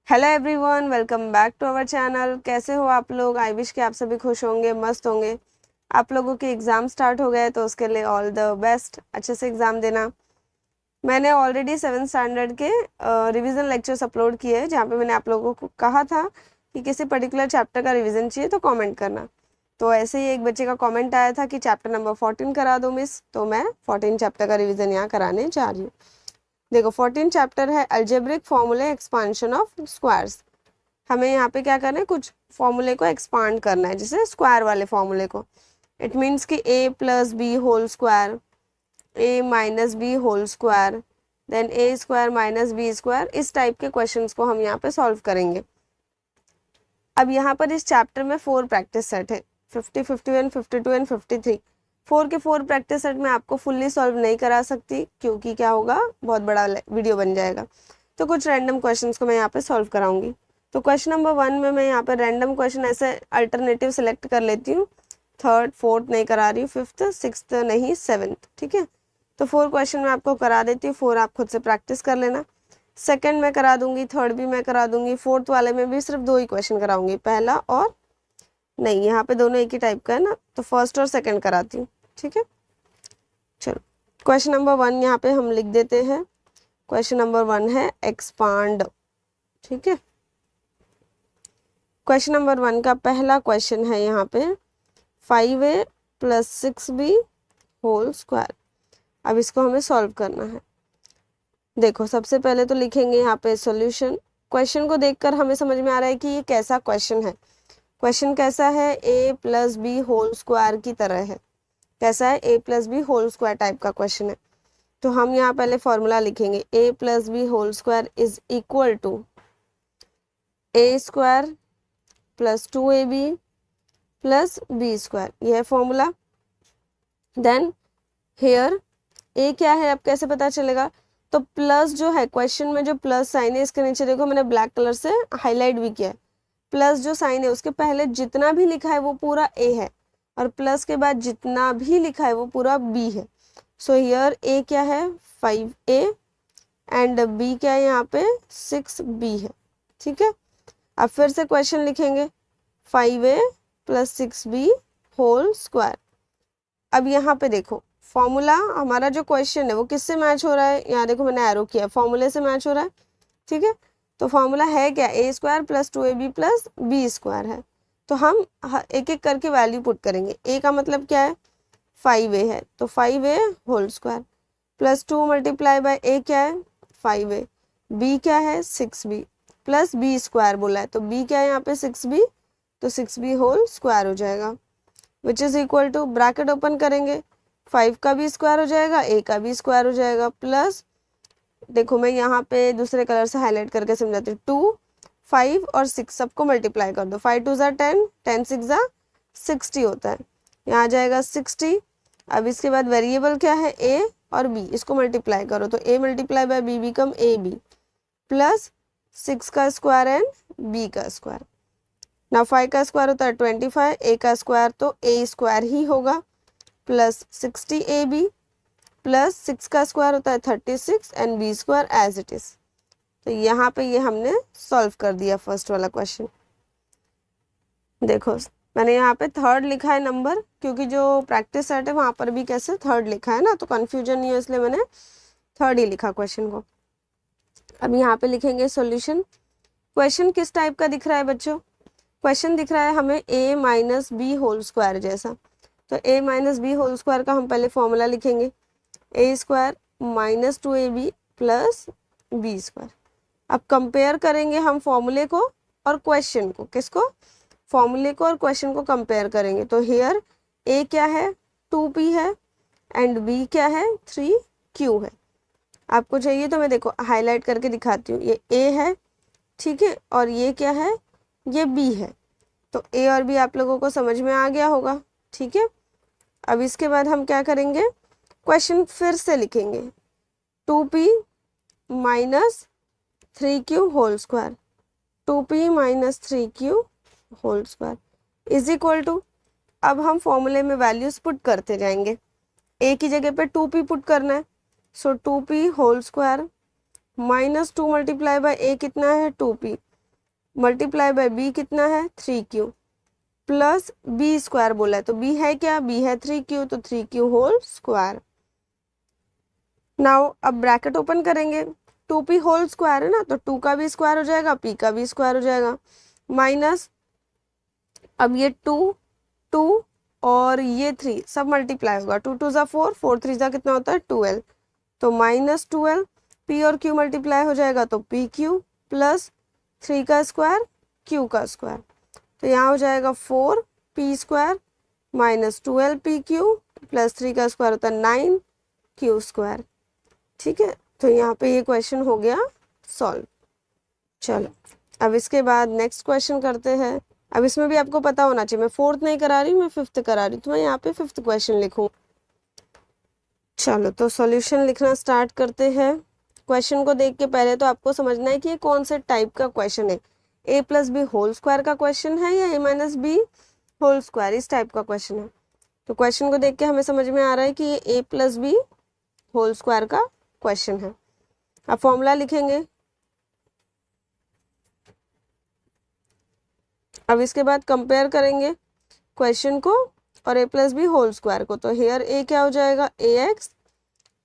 Hello everyone, welcome back to our channel. कैसे हो आप लोग? आई विश कि आप सभी खुश होंगे, मस्त होंगे। आप लोगों के एग्ज़ाम स्टार्ट हो गए तो उसके लिए ऑल द बेस्ट। अच्छे से एग्ज़ाम देना। मैंने ऑलरेडी 7th स्टैंडर्ड के रिवीजन लेक्चर्स अपलोड किए हैं, जहाँ पे मैंने आप लोगों को कहा था कि किसी पर्टिकुलर चैप्टर का रिवीजन चाहिए तो कमेंट करना। तो ऐसे ही एक बच्चे का कमेंट आया था कि चैप्टर नंबर 14 करा दो मिस, तो मैं 14 चैप्टर का रिवीजन यहाँ कराने जा रही हूँ। देखो 14 चैप्टर है अलजेब्रिक फॉर्मूले एक्सपांशन ऑफ स्क्वायर्स। हमें यहाँ पे क्या करना है, कुछ फॉर्मूले को एक्सपांड करना है, जैसे स्क्वायर वाले फॉर्मूले को। इट मीन्स कि a plus B whole square, a minus B whole square, then a square minus B square, इस टाइप के क्वेश्चंस को हम यहाँ पे सॉल्व करेंगे। अब यहाँ पर इस चैप्टर में 4 प्रैक्टिस सेट है, 50, 51, 52 एंड 53। 4 के 4 प्रैक्टिस सेट में आपको फुल्ली सॉल्व नहीं करा सकती, क्योंकि क्या होगा, बहुत बड़ा वीडियो बन जाएगा। तो कुछ रैंडम क्वेश्चंस को मैं यहाँ पे सॉल्व कराऊंगी। तो क्वेश्चन नंबर 1 में मैं यहाँ पर रैंडम क्वेश्चन ऐसे अल्टरनेटिव सेलेक्ट कर लेती हूँ। 3rd 4th नहीं करा रही हूँ, 5th 6th नहीं, 7th, ठीक है। तो 4 क्वेश्चन मैं आपको करा देती हूँ, 4 आप खुद से प्रैक्टिस कर लेना। सेकंड में करा दूंगी, थर्ड भी मैं करा दूंगी, फोर्थ वाले में भी सिर्फ 2 ही क्वेश्चन कराऊंगी, पहला और नहीं, यहाँ पे दोनों एक ही टाइप का है ना, तो फर्स्ट और सेकंड कराती हूँ, ठीक है। चलो क्वेश्चन नंबर 1 यहाँ पे हम लिख देते हैं। क्वेश्चन नंबर 1 है एक्सपांड, ठीक है। क्वेश्चन नंबर 1 का पहला क्वेश्चन है यहाँ पे 5a plus 6b whole square. अब इसको हमें सॉल्व करना है। देखो सबसे पहले तो लिखेंगे यहाँ पे सॉल्यूशन। क्वेश्चन को देखकर हमें समझ में आ रहा है कि ये कैसा क्वेश्चन है। क्वेश्चन कैसा है, a plus B whole square की तरह है। कैसा है, a plus B whole square type का क्वेश्चन है। तो हम यहाँ पहले फॉर्मूला लिखेंगे, a plus B whole square is equal to a square plus 2ab plus B square, यह है फॉर्मूला। देन हेयर a क्या है, अब कैसे पता चलेगा, तो प्लस जो है क्वेश्चन में जो प्लस साइन है, इसके नीचे देखो मैंने ब्लैक कलर से हाईलाइट भी किया है। प्लस जो साइन है उसके पहले जितना भी लिखा है वो पूरा a है, और प्लस के बाद जितना भी लिखा है वो पूरा b है। सो हियर a क्या है 5a एंड b क्या है यहाँ पे 6b है, ठीक है। अब फिर से क्वेश्चन लिखेंगे 5a plus 6b whole square. अब यहाँ पे देखो फॉर्मूला, हमारा जो क्वेश्चन है वो किससे मैच हो रहा है, यहाँ देखो मैंने एरो किया, फॉर्मूले से मैच हो रहा है, ठीक है। तो फॉर्मूला है क्या, a square plus 2ab plus B square है। तो हम एक एक करके वैल्यू पुट करेंगे। a का मतलब क्या है 5a है, तो 5a whole square plus 2 multiply by a क्या है 5a, b क्या है 6b प्लस बी स्क्वायर बोला है, तो b क्या है यहाँ पे 6b, तो 6b होल स्क्वायर हो जाएगा, विच is equal to bracket open करेंगे, 5 का भी स्क्वायर हो जाएगा, a का भी स्क्वायर हो जाएगा, प्लस देखो मैं यहाँ पे दूसरे कलर से हाईलाइट करके समझाती हूँ, 2 5 और 6 सबको मल्टीप्लाई कर दो, 5 2 10, 10 6 60 होता है, यहाँ आ जाएगा 60। अब इसके बाद वेरिएबल क्या है a और b, इसको मल्टीप्लाई करो तो a multiply by b become ab plus 6 का स्क्वायर एंड b का स्क्वायर। ना 5 का स्क्वायर होता है 25, a का स्क्वायर तो a स्क्वायर ही होगा, प्लस 60ab प्लस 6 का स्क्वायर होता है 36 and B square as it is. तो यहाँ पे ये हमने सॉल्व कर दिया फर्स्ट वाला क्वेश्चन। देखो मैंने यहाँ पे 3rd लिखा है नंबर, क्योंकि जो प्रैक्टिस सेट है वहाँ पर भी कैसे 3rd लिखा है ना, तो कंफ्यूजन नहीं है, इसलिए मैंने 3rd ही लिखा क्वेश्चन को। अब यहाँ पे लिखेंगे सॉल्यूशन। क्वेश्चन किस टाइप का दिख रहा है बच्चों, क्वेश्चन दिख रहा है हमें a minus B whole square जैसा। तो a minus B whole square का हम पहले फॉर्मूला लिखेंगे, a square minus 2ab plus B square. अब कंपेयर करेंगे हम फॉर्मूले को और क्वेश्चन को, किसको, फॉर्मूले को और क्वेश्चन को कंपेयर करेंगे। तो हियर a क्या है 2p है एंड b क्या है 3q है। आपको चाहिए तो मैं देखो हाईलाइट करके दिखाती हूँ, ये a है, ठीक है, और ये क्या है, ये b है। तो a और b आप लोगों को समझ में आ गया होगा, ठीक है। अब इसके बाद हम क्या करेंगे, क्वेश्चन फिर से लिखेंगे 2p minus 3q whole square, 2p minus 3q whole square is equal to, अब हम फॉर्मूले में वैल्यूज पुट करते जाएंगे, a की जगह पे 2p पुट करना है, so 2p whole square minus 2 multiply by a कितना है 2p, मल्टीप्लाई बाय बी कितना है 3q प्लस बी स्क्वायर बोला है, तो बी है क्या, बी है 3q, तो 3q होल स्क्वायर। नाउ अब ब्रैकेट ओपन करेंगे, 2p होल स्क्वायर है ना, तो 2 का भी स्क्वायर हो जाएगा, p का भी स्क्वायर हो जाएगा, माइनस अब ये 2 2 और ये 3 सब मल्टीप्लाई होगा, 2 2 ज़ा 4, 4 3 ज़ा कितना होता है 12, तो माइनस 12, p और q मल्टीप्लाई हो जाएगा तो पी क्यू प्लस 3 का स्क्वायर q का स्क्वायर, तो यहाँ हो जाएगा 4 p square minus 12 P Q plus 3 का स्क्वायर होता है 9 q स्क्वायर। ठीक है, तो यहाँ पे ये क्वेश्चन हो गया सॉल्व। चलो अब इसके बाद नेक्स्ट क्वेश्चन करते हैं। अब इसमें भी आपको पता होना चाहिए, मैं 4th नहीं करा रही हूँ, मैं 5th करा रही हूँ, तो मैं यहाँ पे 5th क्वेश्चन लिखूँ। चलो तो सॉल्यूशन लिखना स्टार्ट करते हैं। क्वेश्चन को देख के पहले तो आपको समझना है कि ये कौन से टाइप का क्वेश्चन है, a plus B whole square का क्वेश्चन है या a minus B whole square, इस टाइप का क्वेश्चन है। तो क्वेश्चन को देख के हमें समझ में आ रहा है कि ये a plus B whole square का क्वेश्चन है। अब फॉर्मूला लिखेंगे, अब इसके बाद कंपेयर करेंगे क्वेश्चन को और a plus B whole square को, तो हेयर a क्या हो जाएगा ax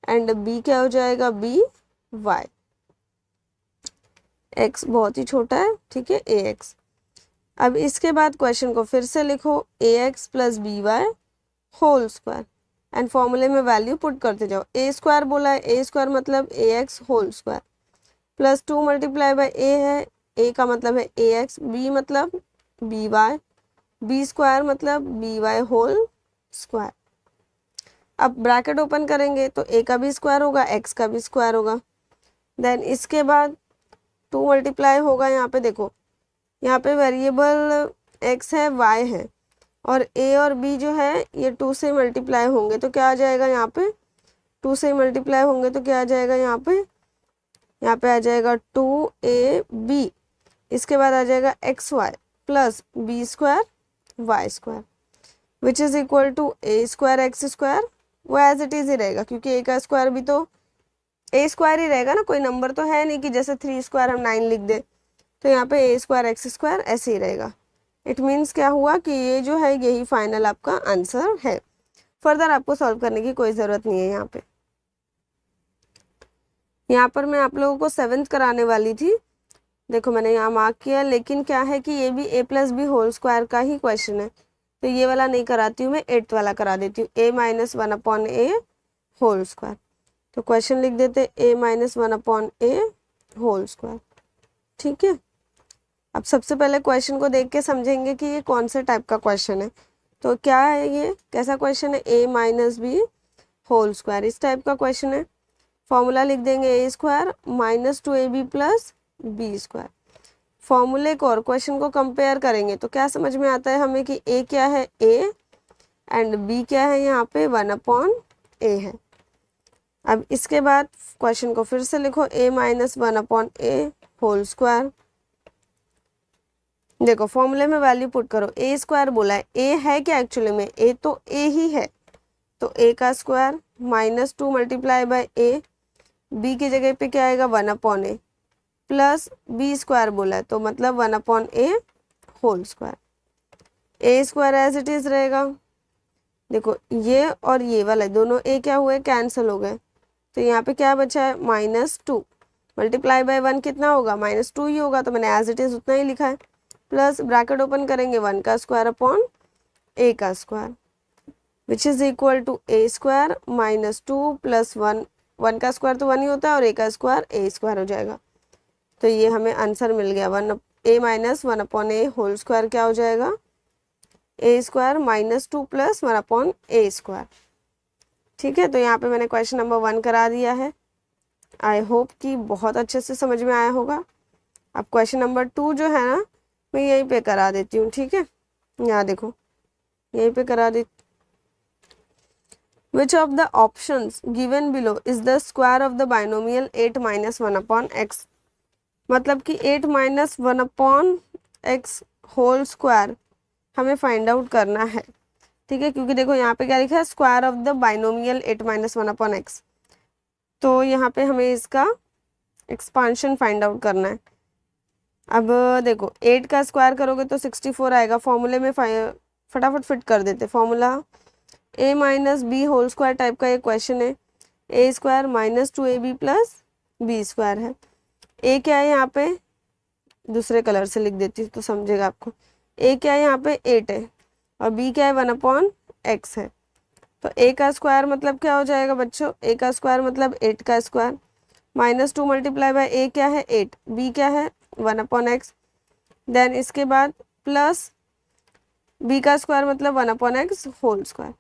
एंड b क्या हो जाएगा by, x बहुत ही छोटा है, ठीक है ax। अब इसके बाद क्वेश्चन को फिर से लिखो ax plus B Y whole square and फॉर्मूले में वैल्यू पुट करते जाओ, a स्क्वायर बोला है, a स्क्वायर मतलब ax whole square plus 2 multiply by a है, a का मतलब है ax, b मतलब by, b स्क्वायर मतलब by होल स्क्वायर। अब ब्रैकेट ओपन करेंगे तो a का भी स्क्वायर होगा, x का भी स्क्वायर होगा, देन इसके बाद 2 मल्टीप्लाई होगा, यहाँ पे देखो यहाँ पे वेरिएबल x है y है और a और b जो है ये 2 से मल्टीप्लाई होंगे, तो क्या आ जाएगा यहाँ पे 2 से मल्टीप्लाई होंगे तो क्या आ जाएगा यहाँ पे आ जाएगा 2ab, इसके बाद आ जाएगा xy plus B square Y square which is equal to a square X square, वो एज इट इज ही रहेगा क्योंकि a का स्क्वायर भी तो a स्क्वायर ही रहेगा ना, कोई नंबर तो है नहीं कि जैसे 3 स्क्वायर हम 9 लिख दे, तो यहाँ पे a स्क्वायर एक्स स्क्वायर ऐसे ही रहेगा। इट मीन्स क्या हुआ कि ये जो है यही फाइनल आपका आंसर है, फर्दर आपको सॉल्व करने की कोई ज़रूरत नहीं है। यहाँ पर मैं आप लोगों को 7th कराने वाली थी, देखो मैंने यहाँ मार्क किया, लेकिन क्या है कि ये भी a plus B whole square का ही क्वेश्चन है, तो ये वाला नहीं कराती हूँ मैं, 8th वाला करा देती हूँ, a minus 1/a whole square. तो क्वेश्चन लिख देते a minus 1/a whole square. ठीक है, अब सबसे पहले क्वेश्चन को देख के समझेंगे कि ये कौन से टाइप का क्वेश्चन है। तो क्या है, ये कैसा क्वेश्चन है, a minus B whole square, इस टाइप का क्वेश्चन है। फॉर्मूला लिख देंगे a square minus 2ab plus B square. फॉर्मूले को और क्वेश्चन को कंपेयर करेंगे तो क्या समझ में आता है हमें कि a क्या है a एंड b क्या है यहाँ पे 1/a है। अब इसके बाद क्वेश्चन को फिर से लिखो a minus 1/a whole square, देखो फॉर्मूले में वैल्यू पुट करो, a स्क्वायर बोला है, a है क्या एक्चुअली में, a तो a ही है, तो a का square minus 2 multiply by a, b की जगह पे क्या आएगा 1/a प्लस बी स्क्वायर बोला है, तो मतलब 1/a whole square, a square as it is रहेगा। देखो ये और ये वाला दोनों a क्या हुए कैंसिल हो गए, तो यहाँ पे क्या बचा है -2 मल्टीप्लाई बाय 1 कितना होगा -2 ही होगा, तो मैंने एज इट इज उतना ही लिखा है, प्लस ब्रैकेट ओपन करेंगे 1 का स्क्वायर अपॉन a का square which is equal to a square -2 plus 1, 1 का स्क्वायर तो 1 ही होता है और a का स्क्वायर a स्क्वायर हो जाएगा। तो ये हमें आंसर मिल गया, a minus 1/a whole square क्या हो जाएगा a square -2 plus 1/a square. ठीक है, तो यहाँ पे मैंने क्वेश्चन नंबर 1 करा दिया है, आई होप कि बहुत अच्छे से समझ में आया होगा। अब क्वेश्चन नंबर 2 जो है ना मैं यहीं पे करा देती हूँ। ठीक है, यहाँ देखो यहीं पे करा दी, Which of the options given below is the square of the binomial 8 minus 1/x, मतलब कि 8 माइनस 1/x होल स्क्वायर हमें फाइंड आउट करना है। ठीक है, क्योंकि देखो यहाँ पे क्या लिखा है square of the binomial 8 minus 1/x, तो यहाँ पे हमें इसका एक्सपांशन फाइंड आउट करना है। अब देखो 8 का स्क्वायर करोगे तो 64 आएगा। फॉर्मूले में फटाफट फिट कर देते formula. a minus B whole square type का ये क्वेश्चन है। A square minus 2ab plus B square है। ए क्या है यहाँ पे, दूसरे कलर से लिख देती हूँ तो समझेगा आपको। ए क्या है यहाँ पे 8 है और बी क्या है 1/x है। तो ए का स्क्वायर मतलब क्या हो जाएगा बच्चों, ए का स्क्वायर मतलब 8 का स्क्वायर माइनस 2 मल्टीप्लाई बाय ए क्या है 8, बी क्या है 1/x। देन इसके बाद प्लस बी का स्क्वायर मतलब 1/x होल स्क्वायर।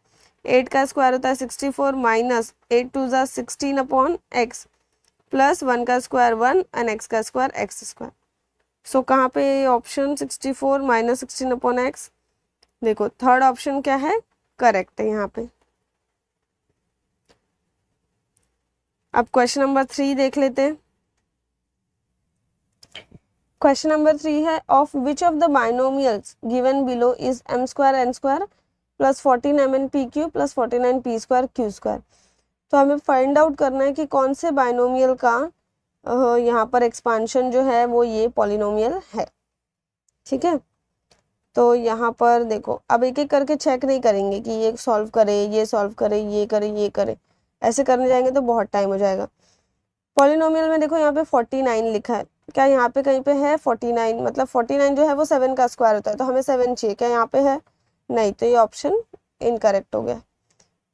8 का स्क्वायर होता है 64 माइनस 8 2 जा 16/x प्लस 1 का स्क्वायर 1 एंड x का स्क्वायर x स्क्वायर। सो कहाँ पे ऑप्शन 64 माइनस 16/x, देखो थर्ड ऑप्शन क्या है, करेक्ट है यहाँ पे। अब क्वेश्चन नंबर 3 देख लेते हैं। क्वेश्चन नंबर 3 है of which of the binomials given below is m square n square plus 14 mn p Q plus 49 p square q square. तो हमें फाइंड आउट करना है कि कौन से बाइनोमियल का यहाँ पर एक्सपांशन जो है वो ये पॉलिनोमियल है। ठीक है, तो यहाँ पर देखो अब एक एक करके चेक नहीं करेंगे कि ये सॉल्व करे ये सॉल्व करे ये करे ये करे, ऐसे करने जाएंगे तो बहुत टाइम हो जाएगा। पॉलिनोमियल में देखो यहाँ पे 49 लिखा है, क्या यहाँ पे कहीं पे है 49, मतलब 49 जो है वो 7 का स्क्वायर होता है तो हमें 7 चाहिए, क्या यहाँ पे है, नहीं, तो ये ऑप्शन इनकरेक्ट हो गया।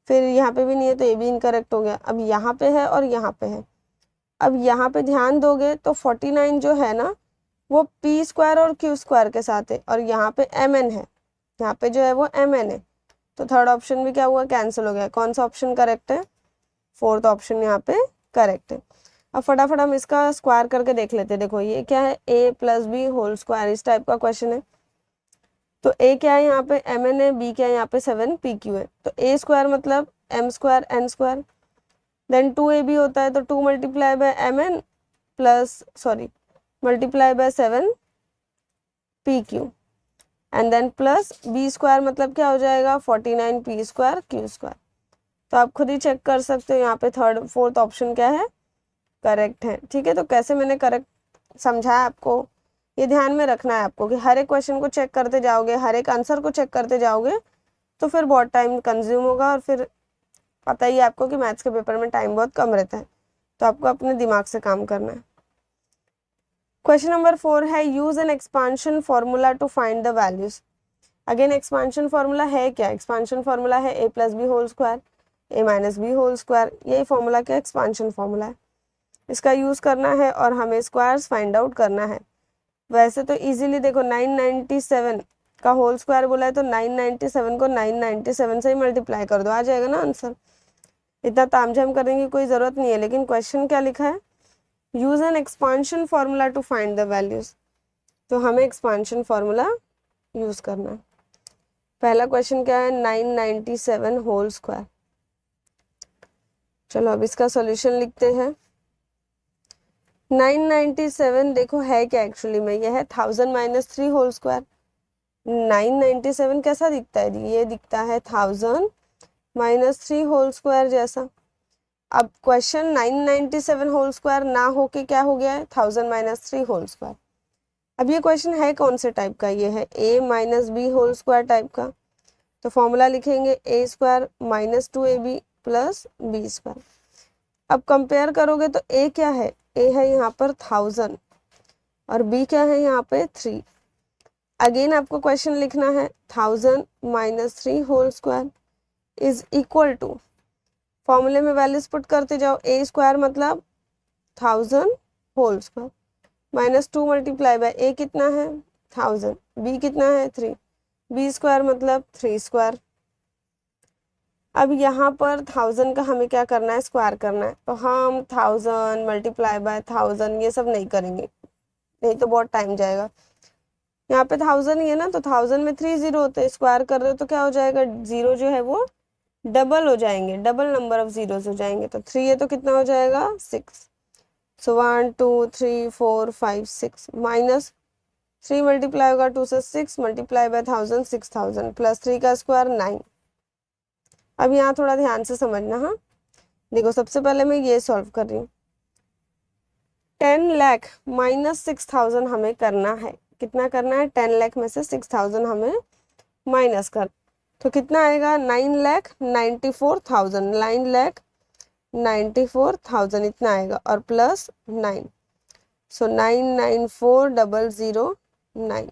फिर यहाँ पे भी नहीं है तो ये भी इनकरेक्ट हो गया। अब यहाँ पे है और यहाँ पे है। अब यहाँ पे ध्यान दोगे तो 49 जो है ना वो p स्क्वायर और q स्क्वायर के साथ है और यहाँ पे mn है, यहाँ पे जो है वो mn है। तो थर्ड ऑप्शन भी क्या हुआ, कैंसिल हो गया। कौन सा ऑप्शन करेक्ट है, फोर्थ ऑप्शन यहाँ पे करेक्ट है। अब फटाफट हम इसका स्क्वायर करके देख लेते हैं। देखो ये क्या है, a plus B whole square, इस टाइप का क्वेश्चन है। तो a क्या है यहाँ पे mn है, b क्या है यहाँ पे 7pq है। तो a स्क्वायर मतलब m square n square, then 2ab होता है तो 2 multiply by mn plus multiply by 7pq and then plus b square मतलब क्या हो जाएगा 49p स्क्वायर q स्क्वायर। तो आप खुद ही चेक कर सकते हो यहाँ पे थर्ड फोर्थ ऑप्शन क्या है, करेक्ट है। ठीक है, तो कैसे मैंने करेक्ट समझाया आपको, ये ध्यान में रखना है आपको कि हर एक क्वेश्चन को चेक करते जाओगे, हर एक आंसर को चेक करते जाओगे तो फिर बहुत टाइम कंज्यूम होगा और फिर पता ही है आपको कि मैथ्स के पेपर में टाइम बहुत कम रहता है, तो आपको अपने दिमाग से काम करना है। क्वेश्चन नंबर 4 है use an expansion formula to find the values. Again expansion formula है क्या, एक्सपांशन फॉर्मूला है a plus B whole square a minus B whole square, यही फॉर्मूला का एक्सपांशन फॉर्मूला है। इसका यूज करना है और हमें स्क्वायर्स फाइंड आउट करना है। वैसे तो इजीली देखो 997 का होल स्क्वायर बोला है तो 997 को 997 से ही मल्टीप्लाई कर दो, आ जाएगा ना आंसर। इतना तामझाम करने की कोई ज़रूरत नहीं है। लेकिन क्वेश्चन क्या लिखा है, use an expansion formula to find the values, तो हमें एक्सपांशन फॉर्मूला यूज करना है। पहला क्वेश्चन क्या है 997 होल स्क्वायर। चलो अब इसका सॉल्यूशन लिखते हैं। 997 देखो है क्या एक्चुअली में, यह है 1000 माइनस 3 होल स्क्वायर। 997 कैसा दिखता है, ये दिखता है 1000 माइनस 3 होल स्क्वायर जैसा। अब क्वेश्चन 997 होल स्क्वायर ना होके क्या हो गया है 1000 माइनस 3 होल स्क्वायर। अब ये क्वेश्चन है कौन से टाइप का, ये है a minus B whole square type का। तो फॉर्मूला लिखेंगे a square minus 2ab plus B square. अब कंपेयर करोगे तो a क्या है, a है यहाँ पर 1000 और b क्या है यहाँ पे 3। अगेन आपको क्वेश्चन लिखना है 1000 minus 3 whole square is equal to, फॉर्मूले में वैल्यूज पुट करते जाओ, a स्क्वायर मतलब 1000 whole square minus 2 multiply by a कितना है 1000, b कितना है 3, b स्क्वायर मतलब 3 स्क्वायर। अब यहाँ पर 1000 का हमें क्या करना है, स्क्वायर करना है। तो हम 1000 मल्टीप्लाई बाय 1000 ये सब नहीं करेंगे, नहीं तो बहुत टाइम जाएगा। यहाँ पे 1000 ही है ना, तो 1000 में 3 जीरो होते हैं, स्क्वायर कर रहे हो तो क्या हो जाएगा, जीरो जो है वो डबल हो जाएंगे, डबल नंबर ऑफ जीरोस हो जाएंगे। तो 3 है तो कितना हो जाएगा 6। सो 1 2 3 4 5 6 माइनस 3 मल्टीप्लाई होगा 2 से 6 मल्टीप्लाई बाय 1000 6000 प्लस 3 का स्क्वायर 9। अब यहाँ थोड़ा ध्यान से समझना। हाँ देखो सबसे पहले मैं ये सॉल्व कर रही हूँ। 10 लाख माइनस 6000 हमें करना है। कितना करना है? 10 लाख में से 6000 हमें माइनस कर, तो कितना आएगा? 9,94,000, 9,94,000 इतना आएगा, और प्लस 9, सो 9,94,009।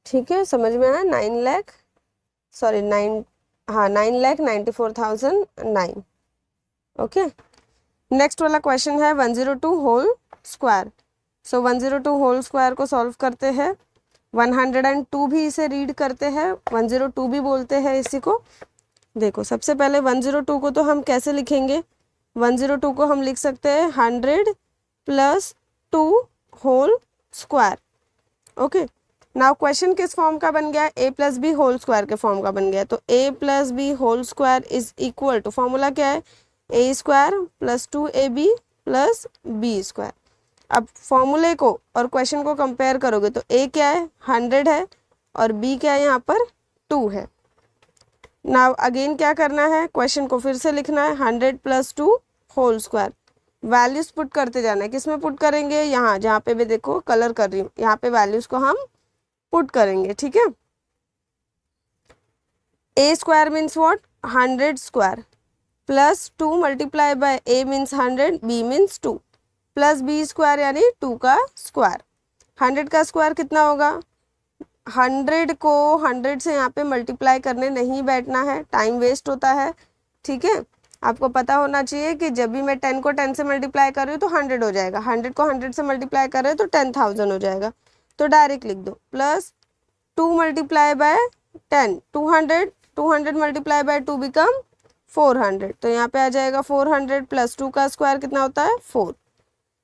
ठीक है, समझ में आया? 9,94,009। ओके, नेक्स्ट वाला क्वेश्चन है 102 होल स्क्वायर। सो 102 होल स्क्वायर को सॉल्व करते हैं। 102 भी इसे रीड करते हैं, 102 भी बोलते हैं इसी को। देखो, सबसे पहले 102 को तो हम कैसे लिखेंगे? 102 को हम लिख सकते हैं 100 plus 2 whole square. Okay, now question किस फॉर्म का बन गया? a plus B whole square के फॉर्म का बन गया। तो a plus B whole square is equal to, formula क्या है? a square plus 2ab plus b square. अब फॉर्मूले को और क्वेश्चन को कंपेयर करोगे तो a क्या है? 100 है, और b क्या है? यहाँ पर 2 है। नाउ अगेन क्या करना है? क्वेश्चन को फिर से लिखना है 100 plus 2 whole square. Values put करते जाना है। किस में पुट करेंगे? यहाँ, जहाँ पे भी देखो कलर कर रही हूँ, यहाँ पे वैल्यूज को हम पुट करेंगे। ठीक है, a square means what? 100 square plus 2 multiply by a means 100, b means 2 plus b square यानी 2 का स्क्वायर। 100 का स्क्वायर कितना होगा? 100 को 100 से यहाँ पे मल्टीप्लाई करने नहीं बैठना है, टाइम वेस्ट होता है। ठीक है, आपको पता होना चाहिए कि जब भी मैं 10 को 10 से मल्टीप्लाई कर रही हूँ तो 100 हो जाएगा, 100 को 100 से मल्टीप्लाई कर रहे हैं तो 10,000 हो जाएगा। तो डायरेक्ट लिख दो, plus 2 multiply bye 10, 200 multiply by 2 become 400, तो यहाँ पे आ जाएगा 400 प्लस 2 का स्क्वायर कितना होता है? 4।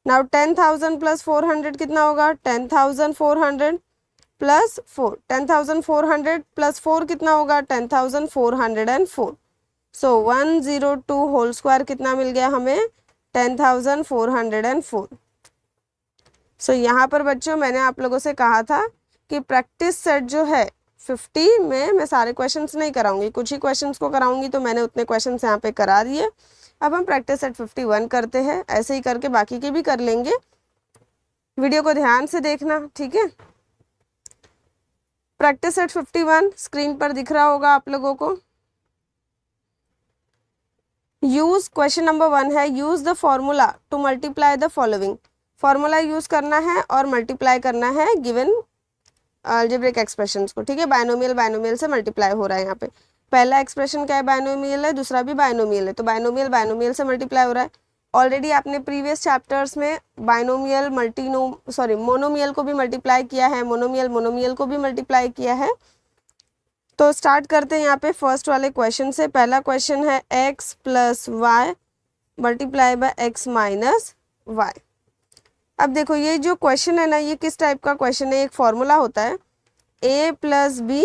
नाउ 10,000 प्लस 400 कितना होगा? 10,400 प्लस 4, 10,400 प्लस 4 कितना होगा? 10,404। सो 102 होल स्क्वायर कितना मिल गया हमें? 10,404। सो यहाँ पर बच्चों मैंने आप लोगों से कहा था कि प्रैक्टिस सेट जो है 50 में मैं सारे क्वेश्चंस नहीं कराऊंगी, कुछ ही क्वेश्चंस को कराऊंगी, तो मैंने उतने क्वेश्चंस यहाँ पे करा दिए। अब हम प्रैक्टिस सेट 51 करते हैं, ऐसे ही करके बाकी के भी कर लेंगे। वीडियो को ध्यान से देखना, ठीक है। प्रैक्टिस सेट 51 स्क्रीन पर दिख रहा होगा आप लोगों को। यूज, क्वेश्चन नंबर 1 है, use the formula to multiply the following. Formula use करना है और मल्टीप्लाई करना है गिवन अलजेब्रिक एक्सप्रेशंस को। ठीक है, बायनोमियल से मल्टीप्लाई हो रहा है। यहाँ पे पहला एक्सप्रेशन क्या है? बायनोमियल है, दूसरा भी बायनोमियल है, तो बायनोमियल से मल्टीप्लाई हो रहा है। ऑलरेडी आपने प्रीवियस चैप्टर्स में बायनोमियल मोनोमियल को भी मल्टीप्लाई किया है, मोनोमियल को भी मल्टीप्लाई किया है। तो स्टार्ट करते हैं यहाँ पे फर्स्ट वाले क्वेश्चन से। पहला क्वेश्चन है x plus Y multiply by x minus Y. अब देखो ये जो क्वेश्चन है ना, ये किस टाइप का क्वेश्चन है? एक फॉर्मूला होता है a plus B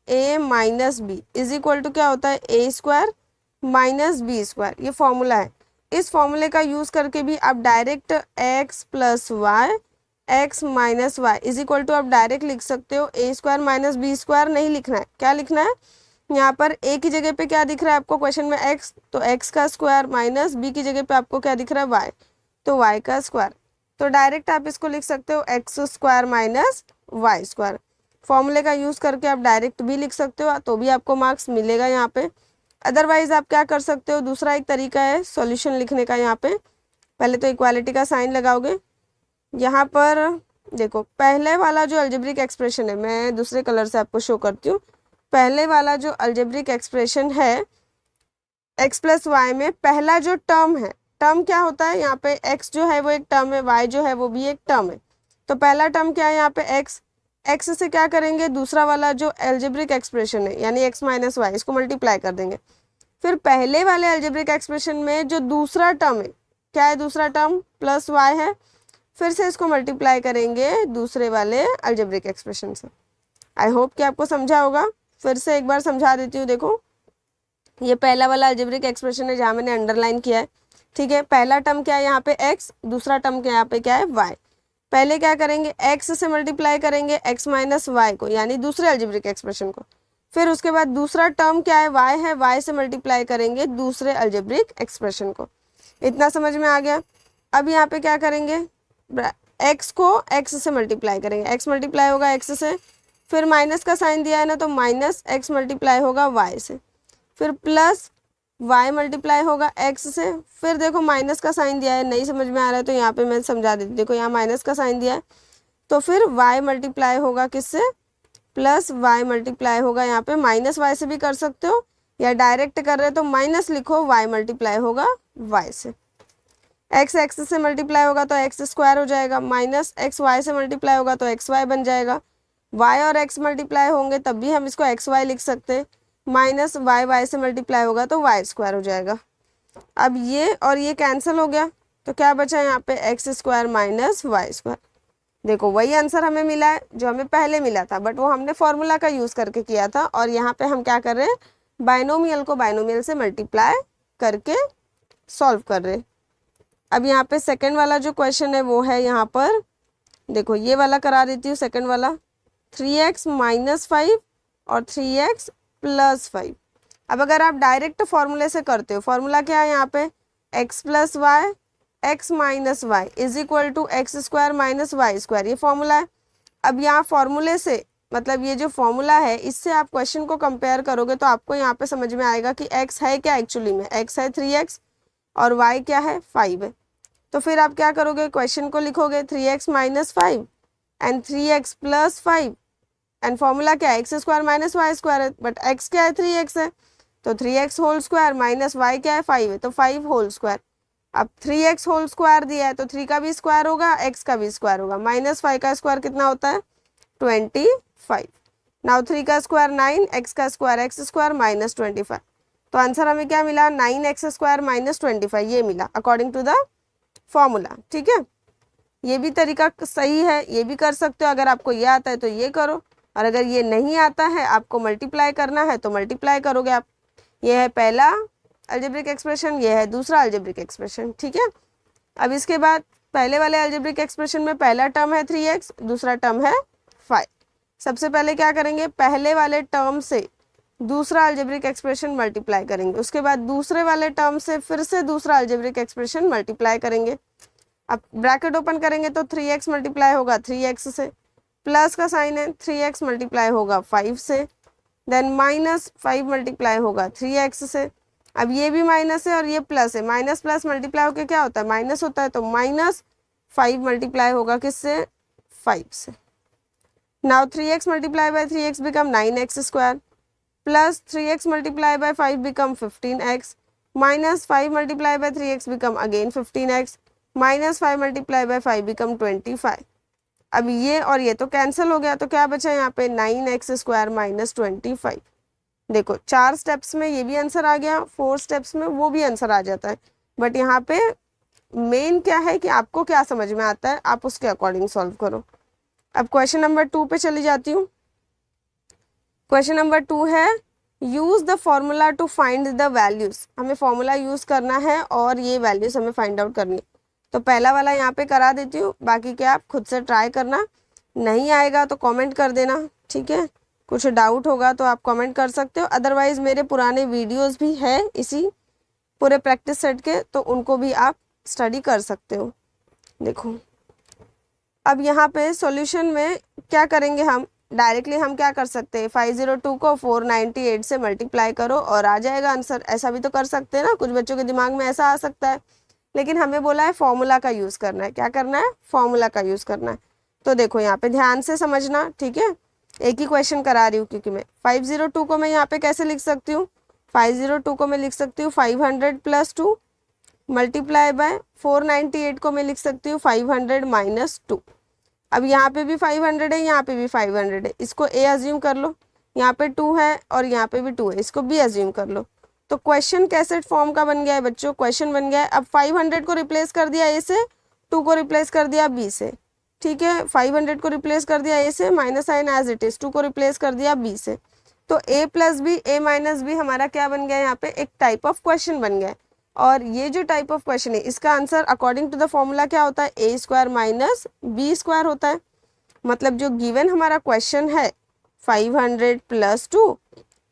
a minus B is equal to क्या होता है? a square minus B square, ये फॉर्मूला है। इस फॉर्मूले का यूज करके भी आप direct x plus Y x minus Y is equal to आप डायरेक्ट लिख सकते हो। a square minus B square नहीं लिखना है, क्या लिखना है? यहाँ पर a की जगह पे क्या दिख रहा है आपको क्वेश्चन में? x, तो x का स्क्वायर माइनस b की जगह पे आपको क्या दिख रहा है? y, तो y का स्क्वायर। तो डायरेक्ट आप इसको लिख सकते हो x square minus Y square. फॉर्मूले का यूज करके आप डायरेक्ट भी लिख सकते हो, तो भी आपको मार्क्स मिलेगा यहाँ पे। अदरवाइज आप क्या कर सकते हो? दूसरा एक तरीका है सॉल्यूशन लिखने का। यहाँ पे पहले तो इक्वालिटी का साइन लगाओगे। यहाँ पर देखो पहले वाला जो अलजेब्रिक एक्सप्रेशन है, मैं दूसरे कलर से आपको शो करती हूँ। पहले वाला जो अलजेब्रिक एक्सप्रेशन है x प्लस वाई में पहला जो टर्म है, टर्म क्या होता है? यहाँ पे x जो है वो एक टर्म है, y जो है वो भी एक टर्म है। तो पहला टर्म क्या है यहाँ पे? x से क्या करेंगे? दूसरा वाला जो अलजेब्रिक एक्सप्रेशन है यानी x माइनस वाई, इसको मल्टीप्लाई कर देंगे। फिर पहले वाले अलजेब्रिक एक्सप्रेशन में जो दूसरा टर्म है, क्या है दूसरा टर्म? प्लस y है, फिर से इसको मल्टीप्लाई करेंगे दूसरे वाले अलजेब्रिक एक्सप्रेशन से। आई होप कि आपको समझा होगा। फिर से एक बार समझा देती हूँ। देखो ये पहला वाला अलजेब्रिक एक्सप्रेशन है जहाँ मैंने अंडरलाइन किया है। ठीक है, पहला टर्म क्या है यहाँ पे? x, दूसरा टर्म क्या यहाँ पे क्या है? y। पहले क्या करेंगे? x से मल्टीप्लाई करेंगे x माइनस वाई को, यानी दूसरे अलजेब्रिक एक्सप्रेशन को। फिर उसके बाद दूसरा टर्म क्या है? y है, y से मल्टीप्लाई करेंगे दूसरे अलजेब्रिक एक्सप्रेशन को। इतना समझ में आ गया? अब यहाँ पे क्या करेंगे, x को x से मल्टीप्लाई करेंगे, x मल्टीप्लाई होगा x से, फिर माइनस का साइन दिया है ना तो माइनस x मल्टीप्लाई होगा y से, फिर प्लस y मल्टीप्लाई होगा x से, फिर देखो माइनस का साइन दिया है, नहीं समझ में आ रहा है तो यहाँ पे मैं समझा देती हूँ। देखो यहाँ माइनस का साइन दिया है तो फिर y मल्टीप्लाई होगा किससे, प्लस y मल्टीप्लाई होगा, यहाँ पे माइनस y से भी कर सकते हो या डायरेक्ट कर रहे हो तो माइनस लिखो, y मल्टीप्लाई होगा y से, x से मल्टीप्लाई होगा तो x स्क्वायर हो जाएगा, माइनस x y से मल्टीप्लाई होगा तो x y बन जाएगा, y और x मल्टीप्लाई होंगे तब भी हम इसको x y लिख सकते हैं, माइनस y से मल्टीप्लाई होगा तो y स्क्वायर हो जाएगा। अब ये और ये कैंसिल हो गया तो क्या बचा यहाँ पे, x square minus Y square. देखो वही आंसर हमें मिला है जो हमें पहले मिला था, बट वो हमने फॉर्मूला का यूज़ करके किया था, और यहाँ पे हम क्या कर रहे हैं, बाइनोमियल को बाइनोमियल से मल्टीप्लाई करके सॉल्व कर रहे हैं। अब यहाँ पे सेकंड वाला जो क्वेश्चन है वो है यहाँ पर, देखो ये वाला करा देती हूँ, सेकंड वाला 3x माइनस 5 और 3x प्लस 5। अब अगर आप डायरेक्ट फॉर्मूले से करते हो, फॉर्मूला क्या है यहाँ पे, x plus Y x minus Y is equal to X square minus Y square, ये फॉर्मूला है। अब यहाँ फॉर्मूले से मतलब ये जो फॉर्मूला है इससे आप क्वेश्चन को कंपेयर करोगे तो आपको यहाँ पे समझ में आएगा कि x है क्या, एक्चुअली में x है 3x और y क्या है 5 है। तो फिर आप क्या करोगे, क्वेश्चन को लिखोगे 3x minus 5 and 3x plus 5 and formula क्या है, X square minus Y square है, बट x क्या है 3x है, तो 3x whole square minus y क्या है 5 है, तो 5 होल स्क्वायर। अब 3x होल स्क्वायर दिया है तो 3 का भी स्क्वायर होगा, x का भी स्क्वायर होगा, माइनस 5 का स्क्वायर कितना होता है 25। नाउ 3 का स्क्वायर 9, x का स्क्वायर x स्क्वायर माइनस 25। तो आंसर हमें क्या मिला, 9x स्क्वायर माइनस 25, ये मिला अकॉर्डिंग टू द फॉर्मूला। ठीक है, ये भी तरीका सही है, ये भी कर सकते हो। अगर आपको ये आता है तो ये करो, और अगर ये नहीं आता है, आपको मल्टीप्लाई करना है तो मल्टीप्लाई करोगे आप। ये है पहला अलजेब्रिक एक्सप्रेशन, ये है दूसरा अलजेब्रिक एक्सप्रेशन। ठीक है, अब इसके बाद पहले वाले अलजेब्रिक एक्सप्रेशन में पहला टर्म है 3x, दूसरा टर्म है 5। सबसे पहले क्या करेंगे, पहले वाले टर्म से दूसरा अलजेब्रिक एक्सप्रेशन मल्टीप्लाई करेंगे, उसके बाद दूसरे वाले टर्म से फिर से दूसरा अलजेब्रिक एक्सप्रेशन मल्टीप्लाई करेंगे। अब ब्रैकेट ओपन करेंगे तो 3x मल्टीप्लाई होगा 3x से, प्लस का साइन है 3x मल्टीप्लाई होगा 5 से, देन माइनस 5 मल्टीप्लाई होगा 3x से। अब ये भी माइनस है और ये प्लस है, माइनस प्लस मल्टीप्लाई होकर क्या होता है, माइनस होता है, तो माइनस 5 मल्टीप्लाई होगा किससे, 5 से। Now 3x multiply by 3x become 9x square, plus 3x multiply by 5 become 15x, minus 5 multiply by 3x become again 15x, minus 5 multiply by 5 become 25। अब ये और ये तो कैंसिल हो गया, तो क्या बचा यहाँ पे 9x स्क्वायर माइनस 25। देखो 4 स्टेप्स में ये भी आंसर आ गया, 4 स्टेप्स में वो भी आंसर आ जाता है, बट यहाँ पे मेन क्या है कि आपको क्या समझ में आता है, आप उसके अकॉर्डिंग सॉल्व करो। अब क्वेश्चन नंबर 2 पे चली जाती हूँ। क्वेश्चन नंबर 2 है use the formula to find the values. हमें फॉर्मूला यूज करना है और ये वैल्यूज हमें फाइंड आउट करनी है। तो पहला वाला यहाँ पे करा देती हूँ, बाकी क्या आप खुद से ट्राई करना, नहीं आएगा तो कमेंट कर देना। ठीक है, कुछ डाउट होगा तो आप कमेंट कर सकते हो, अदरवाइज मेरे पुराने वीडियोस भी है इसी पूरे प्रैक्टिस सेट के, तो उनको भी आप स्टडी कर सकते हो। देखो अब यहाँ पे सॉल्यूशन में क्या करेंगे, हम डायरेक्टली हम क्या कर सकते हैं, 502 को 498 से मल्टीप्लाई करो और आ जाएगा आंसर। ऐसा भी तो कर सकते हैं ना, कुछ बच्चों के दिमाग में ऐसा आ सकता है, लेकिन हमें बोला है फॉर्मूला का यूज़ करना है। क्या करना है, फॉर्मूला का यूज़ करना है। तो देखो यहाँ पे ध्यान से समझना, ठीक है, एक ही क्वेश्चन करा रही हूँ क्योंकि मैं 502 को मैं यहाँ पे कैसे लिख सकती हूँ, 502 को मैं लिख सकती हूँ 500 प्लस 2 मल्टीप्लाई बाय 498 को मैं लिख सकती हूँ 500 माइनस 2। अब यहाँ पे भी 500 है, यहाँ पे भी 500 है, इसको ए अज्यूम कर लो, यहाँ पे 2 है और यहाँ पे भी 2 है, इसको बी अज्यूम कर लो। तो क्वेश्चन कैसे फॉर्म का बन गया है बच्चों, क्वेश्चन बन गया है। अब 500 को रिप्लेस कर दिया ए से, 2 को रिप्लेस कर दिया बी से। ठीक है, 500 को रिप्लेस कर दिया ए से, minus sign as it is, 2 को रिप्लेस कर दिया बी से। तो A plus B, A minus B हमारा क्या बन गया, यहाँ पे एक टाइप ऑफ क्वेश्चन बन गया है। और ये जो टाइप ऑफ क्वेश्चन है इसका answer according to the formula क्या होता है, A square minus B square होता है। मतलब जो गिवन हमारा क्वेश्चन है 500 प्लस 2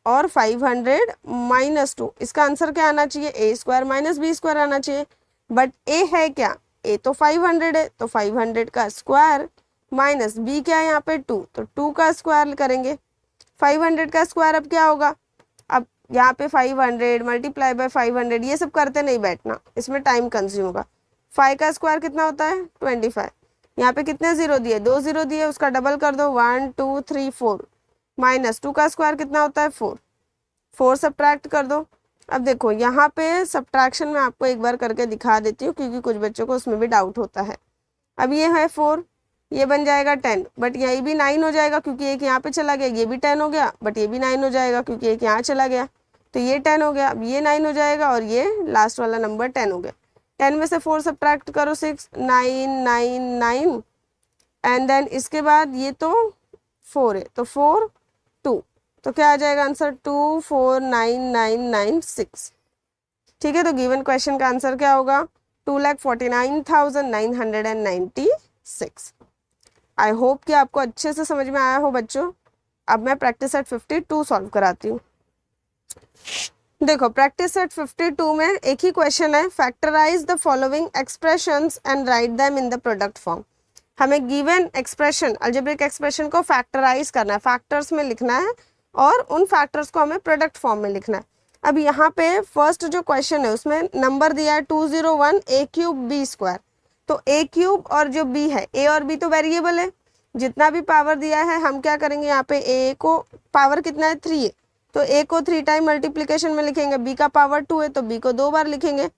और 500 माइनस 2, इसका आंसर क्या आना चाहिए, ए स्क्वायर माइनस बी स्क्वायर आना चाहिए। बट ए है क्या, ए तो 500 है, तो 500 का स्क्वायर माइनस बी क्या है यहाँ पे 2, तो 2 का स्क्वायर करेंगे। 500 का स्क्वायर अब क्या होगा, अब यहाँ पे 500 मल्टीप्लाई बाय 500 ये सब करते नहीं बैठना, इसमें टाइम कंज्यूम होगा। 5 का स्क्वायर कितना होता है 25। यहाँ पे कितने जीरो दिए, 2 जीरो दिए, उसका डबल कर दो 1 2 3 4 माइनस 2 का स्क्वायर कितना होता है 4, 4 सब्ट्रैक्ट कर दो। अब देखो यहाँ पे सब्ट्रैक्शन में आपको एक बार करके दिखा देती हूँ क्योंकि कुछ बच्चों को उसमें भी डाउट होता है। अब ये है 4, ये बन जाएगा 10, बट यही भी 9 हो जाएगा क्योंकि एक यहाँ पे चला गया, ये भी 10 हो गया, बट ये भी 9 हो जाएगा क्योंकि एक यहाँ चला गया, तो ये 10 हो गया। अब ये 9 हो जाएगा और ये लास्ट वाला नंबर 10 हो गया। 10 में से 4 सब्ट्रैक्ट करो 6, 9 9 9 एंड देन इसके बाद ये तो 4 है, तो 4 2, तो क्या आ जाएगा आंसर 249996। ठीक है, तो गिवन क्वेश्चन का आंसर क्या होगा 2,49,996। आई होप कि आपको अच्छे से समझ में आया हो बच्चों। अब मैं प्रैक्टिस सेट 52 सॉल्व कराती हूँ। देखो प्रैक्टिस सेट 52 में एक ही क्वेश्चन है, factorise the following expressions and write them in the product form. हमें गिवन एक्सप्रेशन अलजेब्रिक एक्सप्रेशन को फैक्टराइज करना है, फैक्टर्स में लिखना है और उन फैक्टर्स को हमें प्रोडक्ट फॉर्म में लिखना है। अब यहाँ पे फर्स्ट जो क्वेश्चन है उसमें नंबर दिया है 201 a क्यूब b स्क्वायर, तो a क्यूब और जो b है, a और b तो वेरिएबल है, जितना भी पावर दिया है हम क्या करेंगे, यहाँ पे a को पावर कितना है 3 है, तो a को 3 टाइम मल्टीप्लिकेशन में लिखेंगे, b का पावर 2 है तो b को 2 बार लिखेंगे,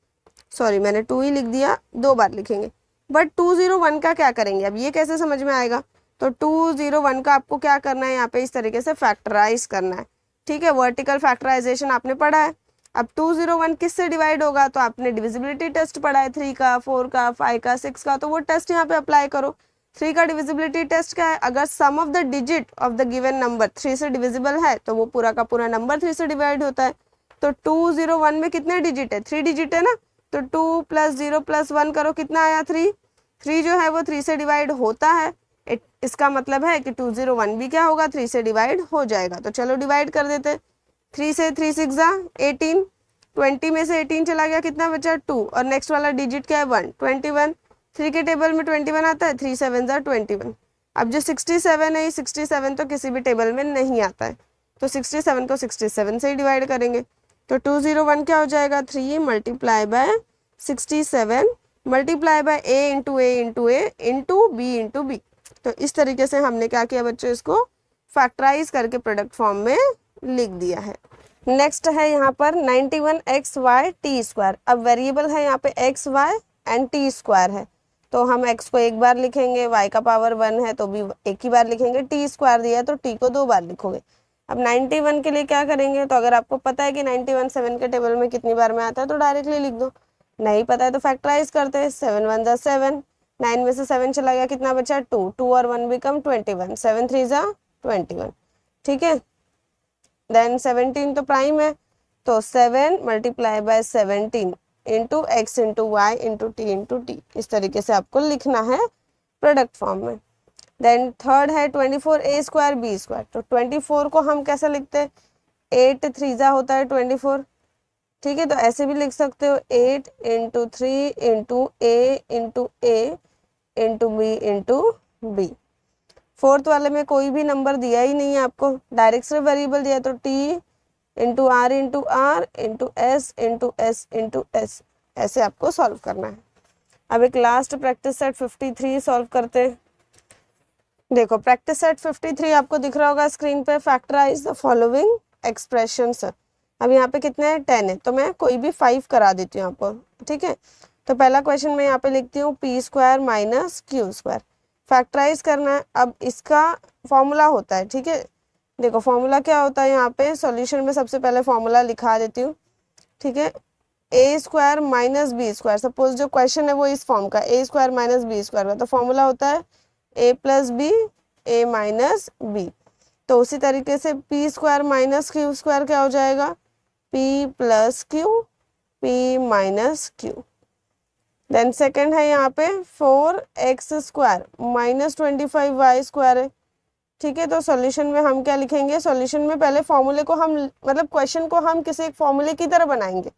सॉरी मैंने 2 ही लिख दिया, 2 बार लिखेंगे। बट 201 का क्या करेंगे, अब ये कैसे समझ में आएगा, तो 201 का आपको क्या करना है, यहाँ पे इस तरीके से फैक्टराइज करना है। ठीक है, वर्टिकल फैक्टराइजेशन आपने पढ़ा है। अब 201 किससे डिवाइड होगा, तो आपने डिविजिबिलिटी टेस्ट पढ़ा है, 3 का 4 का 5 का 6 का, तो वो टेस्ट यहाँ पे अप्लाई करो। 3 का डिविजिबिलिटी टेस्ट क्या है, अगर sum of the digit of the given number 3 से डिविजिबल है तो वो पूरा का पूरा नंबर 3 से डिवाइड होता है। तो 201 में कितने डिजिट है, 3 डिजिट है ना, तो 2 + 0 + 1 करो, कितना आया 3, 3 जो है वो 3 से डिवाइड होता है, इसका मतलब है कि 201 भी क्या होगा 3 से डिवाइड हो जाएगा। तो चलो डिवाइड कर देते, 3 से 3 6 18, 20 में से 18 चला गया, कितना बचा 2, और नेक्स्ट वाला डिजिट क्या है 1, 21, 3 के टेबल में 21 आता है, 3 7 21। अब जो 67 है, 67 तो किसी भी टेबल में नहीं आता है, तो 67 को 67 से ही डिवाइड करेंगे, तो 201 क्या हो जाएगा 3 multiply by 67 multiply by a into a into a into b into b। तो इस तरीके से हमने क्या किया बच्चों, इसको फैक्टराइज करके प्रोडक्ट फॉर्म में लिख दिया है। नेक्स्ट है यहाँ पर 91xy t स्क्वायर। अब वेरिएबल है यहाँ पे xy एंड t स्क्वायर है, तो हम x को एक बार लिखेंगे, y का पावर 1 है तो भी एक ही बार लिखेंगे, t स्क्वायर दिया है तो t को 2 बार लिखोगे। अब 91 के लिए क्या करेंगे, तो अगर आपको पता है कि 91 7 के टेबल में कितनी बार में आता है तो डायरेक्टली लिख दो, नहीं पता है तो फैक्टराइज करते हैं, 7 1 = 7, 9 में से 7 चला गया, कितना बचा 2, 2 और 1 बिकम 21, 7 3 = 21। ठीक है, देन 17 तो प्राइम है, तो 7 multiply by 17 into x into Y into T into T, इस तरीके से आपको लिखना है प्रोडक्ट फॉर्म में। देन थर्ड है 24a स्क्वायर b स्क्वायर, तो 24 को हम कैसे लिखते हैं, 8 3 होता है 24। ठीक है, तो ऐसे भी लिख सकते हो 8 into 3 into a into a into b into b। Fourth वाले में कोई भी नंबर दिया ही नहीं है आपको, डायरेक्ट सिर्फ वेरिएबल दिया, तो t into R into R into S into S into S, ऐसे आपको सॉल्व करना है। अब एक लास्ट प्रैक्टिस सेट 53 सॉल्व करते हैं। देखो प्रैक्टिस सेट 53 आपको दिख रहा होगा स्क्रीन पे, फैक्टराइज द फॉलोइंग एक्सप्रेशंस। अब यहाँ पे कितने हैं 10 है, तो मैं कोई भी 5 करा देती हूँ आपको। ठीक है, तो पहला क्वेश्चन मैं यहाँ पे लिखती हूँ p square minus Q square, factorise करना है। अब इसका फॉर्मूला होता है, ठीक है, देखो फॉर्मूला क्या होता है, यहाँ पे सॉल्यूशन में सबसे पहले फॉर्मूला लिखा देती हूँ। ठीक है, a square minus B square, suppose जो क्वेश्चन है वो इस फॉर्म का, a square minus B square का, तो फॉर्मूला होता है a plus B a minus B. तो उसी तरीके से p square minus Q square क्या हो जाएगा, p plus Q p minus Q. Then second है यहाँ पे 4x square minus 25y square है। ठीक है, तो सॉल्यूशन में हम क्या लिखेंगे, सॉल्यूशन में पहले फॉर्मूले को हम मतलब क्वेश्चन को हम किसी एक फॉर्मूले की तरह बनाएंगे।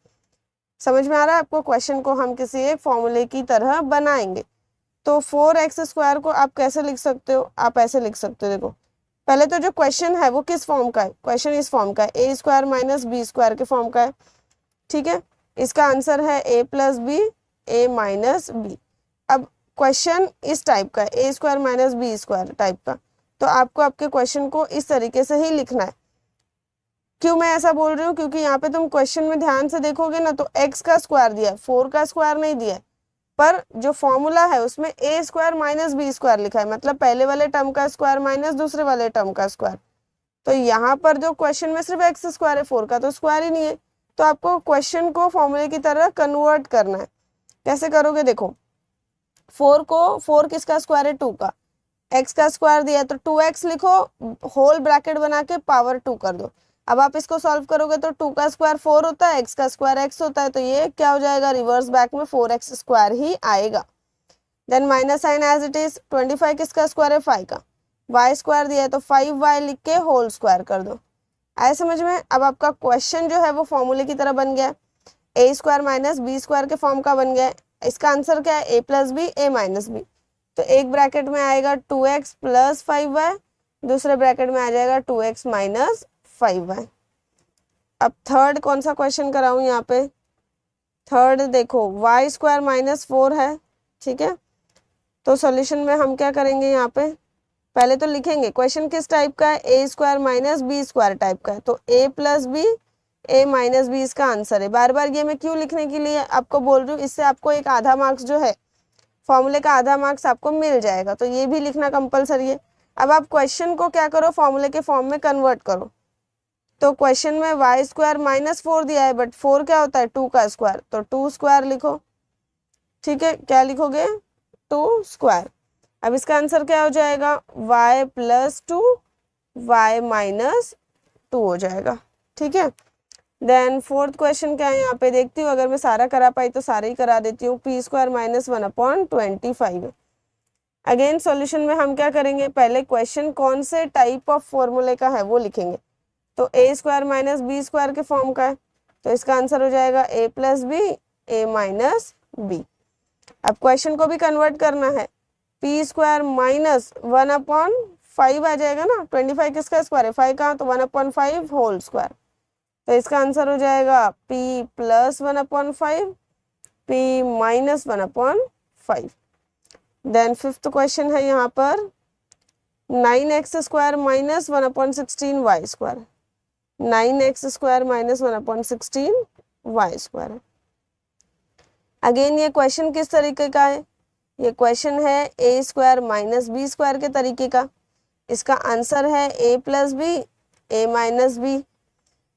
समझ में आ रहा है आपको? क्वेश्चन को हम किसी एक फॉर्मूले की तरह बनाएंगे। तो 4x² को आप कैसे लिख सकते हो? आप ऐसे लिख सकते हो। देखो पहले तो जो क्वेश्चन है वो किस फॉर्म का है? क्वेश्चन इस फॉर्म का है, a² माइनस b² के फॉर्म का है। ठीक है, इसका आंसर है a plus B a minus B. अब क्वेश्चन इस टाइप का है, a² माइनस b² टाइप का, तो आपको आपके क्वेश्चन को इस तरीके से ही लिखना है। क्यों मैं ऐसा बोल रही हूँ? क्योंकि यहाँ पे तुम क्वेश्चन में ध्यान से देखोगे ना तो x का स्क्वायर दिया है, 4 का स्क्वायर नहीं दिया है, पर जो फॉर्मूला है उसमें a² माइनस b² लिखा है, मतलब पहले वाले टर्म का स्क्वायर माइनस दूसरे वाले टर्म का स्क्वायर। तो यहाँ पर जो क्वेश्चन में सिर्फ x² है, 4 का तो स्क्वायर ही नहीं है। तो आपको क्वेश्चन को फॉर्मूले की तरह कन्वर्ट करना है। कैसे करोगे? देखो 4 किसका स्क्वायर है? 2 का। x का स्क्वायर दिया है तो 2x लिखो, होल ब्रैकेट बना के पावर 2 कर दो। अब आप इसको सॉल्व करोगे तो 2 का स्क्वायर 4 होता है, x का स्क्वायर x होता है, तो ये क्या हो जाएगा? रिवर्स बैक में 4x² ही आएगा। Then minus sign as it is. 25 किसका स्क्वायर है? 5 का। y² दिया है तो 5y लिख के होल स्क्वायर कर दो। आए समझ में? अब आपका क्वेश्चन जो है वो फॉर्मूले की तरह बन गया, a² माइनस b² के फॉर्म का बन गया। इसका आंसर क्या है? a plus B a minus B. तो एक ब्रैकेट में आएगा 2x प्लस 5y, दूसरे ब्रैकेट में आ जाएगा 2x माइनस 5y। अब थर्ड कौन सा क्वेश्चन कराऊं? यहाँ पे थर्ड देखो y² माइनस 4 है। ठीक है, तो सॉल्यूशन में हम क्या करेंगे? यहाँ पे पहले तो लिखेंगे क्वेश्चन किस टाइप का है, a² माइनस b² टाइप का है, तो a plus B a minus B इसका आंसर है। बार बार ये मैं क्यों लिखने के लिए आपको बोल रही हूँ, इससे आपको एक आधा मार्क्स जो है, फॉर्मूले का आधा मार्क्स आपको मिल जाएगा, तो ये भी लिखना कंपलसरी है। अब आप क्वेश्चन को क्या करो? फॉर्मूले के फॉर्म में कन्वर्ट करो। तो क्वेश्चन में y² माइनस 4 दिया है, बट 4 क्या होता है? 2 का स्क्वायर, तो 2² लिखो। ठीक है, क्या लिखोगे? 2²। अब इसका आंसर क्या हो जाएगा? y प्लस 2 y माइनस 2 हो जाएगा। ठीक है, देन फोर्थ क्वेश्चन क्या है? यहाँ पे देखती हूँ, अगर मैं सारा करा पाई तो सारे ही करा देती हूँ। p² माइनस 1/25 है। अगेन सॉल्यूशन में हम क्या करेंगे? पहले क्वेश्चन कौन से टाइप ऑफ फॉर्मूले का है वो लिखेंगे। तो a² माइनस b² के फॉर्म का है, तो इसका आंसर हो जाएगा a plus B a minus B. अब क्वेश्चन को भी कन्वर्ट करना है, p² माइनस 1/5 आ जाएगा ना। 25 किसका स्क्वायर है? 5 का, तो 1/5 होल स्क्वायर, तो इसका आंसर हो जाएगा p plus 1/5 p minus 1/5। Then fifth question है यहाँ पर 9x² minus 1/16y²। 9x² minus 1/16y²। Again ये क्वेश्चन किस तरीके का है? ये क्वेश्चन है a² माइनस b² के तरीके का। इसका आंसर है a plus B a minus B.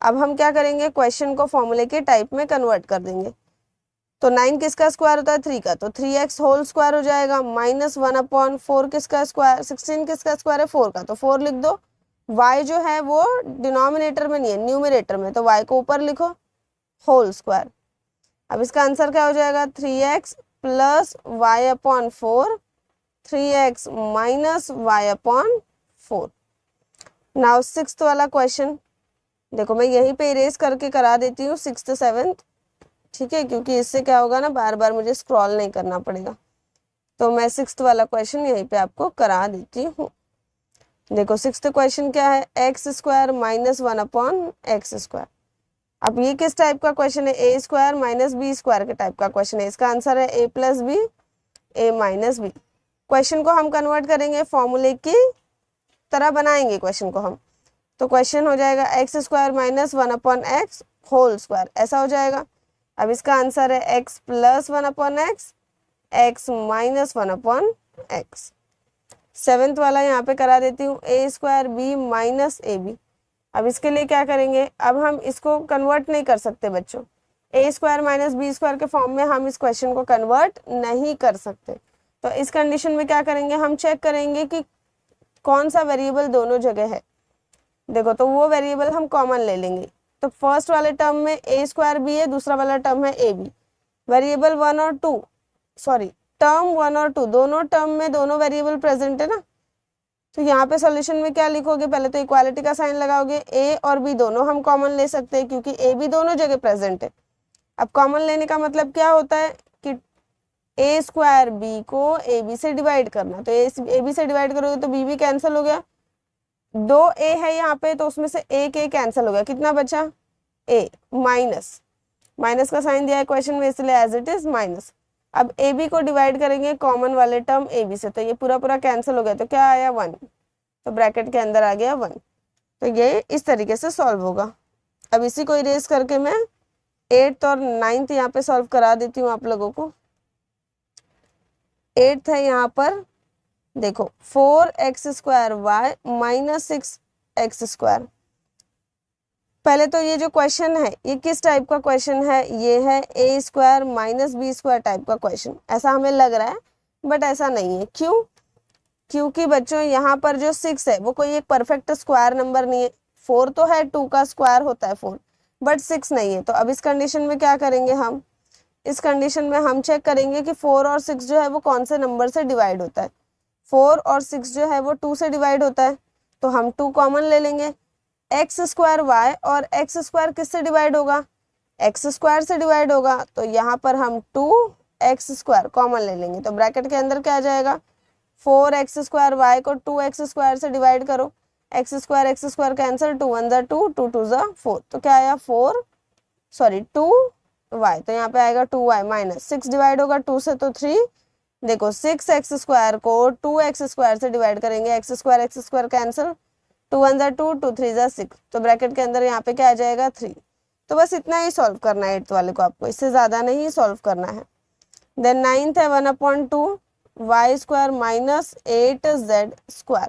अब हम क्या करेंगे? क्वेश्चन को फॉर्मूले के टाइप में कन्वर्ट कर देंगे। तो 9 किसका स्क्वायर होता है? 3 का, तो 3x होल स्क्वायर हो जाएगा, माइनस 1/4 किसका स्क्वायर? 16 किसका स्क्वायर है? 4 का, तो 4 लिख दो। y जो है वो डिनोमिनेटर में नहीं है, न्यूमरेटर में, तो y को ऊपर लिखो, होल स्क्वायर। अब इसका आंसर क्या हो जाएगा? 3x plus y/4 3x minus y/4। Now sixth वाला क्वेश्चन देखो, मैं यहीं पे इरेज करके करा देती हूँ 6th 7th। ठीक है, क्योंकि इससे क्या होगा ना, बार बार मुझे स्क्रॉल नहीं करना पड़ेगा। तो मैं 6th वाला क्वेश्चन यहीं पे आपको करा देती हूँ। देखो 6th क्वेश्चन क्या है? x² minus 1/x²। अब ये किस टाइप का क्वेश्चन है? a² माइनस b² के टाइप का क्वेश्चन है। इसका आंसर है a plus B a minus B. Question को हम कन्वर्ट करेंगे, फॉर्मूले की तरह बनाएंगे क्वेश्चन को हम। तो क्वेश्चन हो जाएगा x² minus 1/x whole square, ऐसा हो जाएगा। अब इसका आंसर है x plus 1/x x minus 1/x। 7th वाला यहाँ पे करा देती हूँ, a² b माइनस ab। अब इसके लिए क्या करेंगे? अब हम इसको कन्वर्ट नहीं कर सकते बच्चों, a² माइनस b² के फॉर्म में हम इस क्वेश्चन को कन्वर्ट नहीं कर सकते। तो इस कंडीशन में क्या करेंगे? हम चेक करेंगे कि कौन सा वेरिएबल दोनों जगह है। देखो, तो वो वेरिएबल हम कॉमन ले लेंगे। तो फर्स्ट वाले टर्म में a² b है, दूसरा वाला टर्म है ab। वेरिएबल 1 और 2, सॉरी टर्म 1 और 2, दोनों टर्म में दोनों वेरिएबल प्रेजेंट है ना। तो यहाँ पे सॉल्यूशन में क्या लिखोगे? पहले तो इक्वालिटी का साइन लगाओगे, a और b दोनों हम कॉमन ले सकते हैं क्योंकि a b दोनों जगह प्रेजेंट है। अब कॉमन लेने का मतलब क्या होता है कि ए स्क्वायर बी को ए बी से डिवाइड करना, तो ए बी से डिवाइड करोगे तो बी भी कैंसिल हो गया, 2a है यहाँ पे तो उसमें से एक ए कैंसिल हो गया, कितना बचा ए, माइनस, माइनस का साइन दिया है क्वेश्चन में इसलिए एज इट इज माइनस। अब ए बी को डिवाइड करेंगे कॉमन वाले टर्म ए बी से, तो ये पूरा पूरा कैंसिल हो गया, तो क्या आया 1, तो ब्रैकेट के अंदर आ गया 1। तो ये इस तरीके से सॉल्व होगा। अब इसी को इरेज करके मैं 8th और 9th यहाँ पे सॉल्व करा देती हूँ आप लोगों को। 8th है यहाँ पर, देखो 4x² y माइनस 6x²। पहले तो ये जो क्वेश्चन है ये किस टाइप का क्वेश्चन है, ये है a² माइनस b² टाइप का क्वेश्चन, ऐसा हमें लग रहा है बट ऐसा नहीं है। क्यों? क्योंकि बच्चों यहाँ पर जो 6 है वो कोई एक परफेक्ट स्क्वायर नंबर नहीं है। 4 तो है, 2 का स्क्वायर होता है 4, बट 6 नहीं है। तो अब इस कंडीशन में क्या करेंगे हम, इस कंडीशन में हम चेक करेंगे कि 4 और 6 जो है वो कौन से नंबर से डिवाइड होता है। 4 और 6 जो है वो 2 से डिवाइड होता है, तो हम 2 कॉमन ले लेंगे। x² y और x² किससे डिवाइड होगा, x² से डिवाइड होगा, तो यहाँ पर हम 2x² कॉमन ले लेंगे, तो ब्रैकेट के अंदर क्या आ जाएगा, 4x² y को 2x² से डिवाइड करो, x² कैंसिल, 2 1 2, 2 2 4, तो क्या आया 2y, तो यहाँ पे आएगा 2y माइनस 6 डिवाइड होगा 2 से तो 3, देखो 6x² को 2x² से डिवाइड करेंगे, x² कैंसिल, 2 1 2, 2 3 6, तो ब्रैकेट के अंदर यहाँ पे क्या आ जाएगा 3। तो बस इतना ही सॉल्व करना है 8th वाले को, आपको इससे ज़्यादा नहीं सॉल्व करना है। देन 9th है 1/2 y² माइनस 8z²।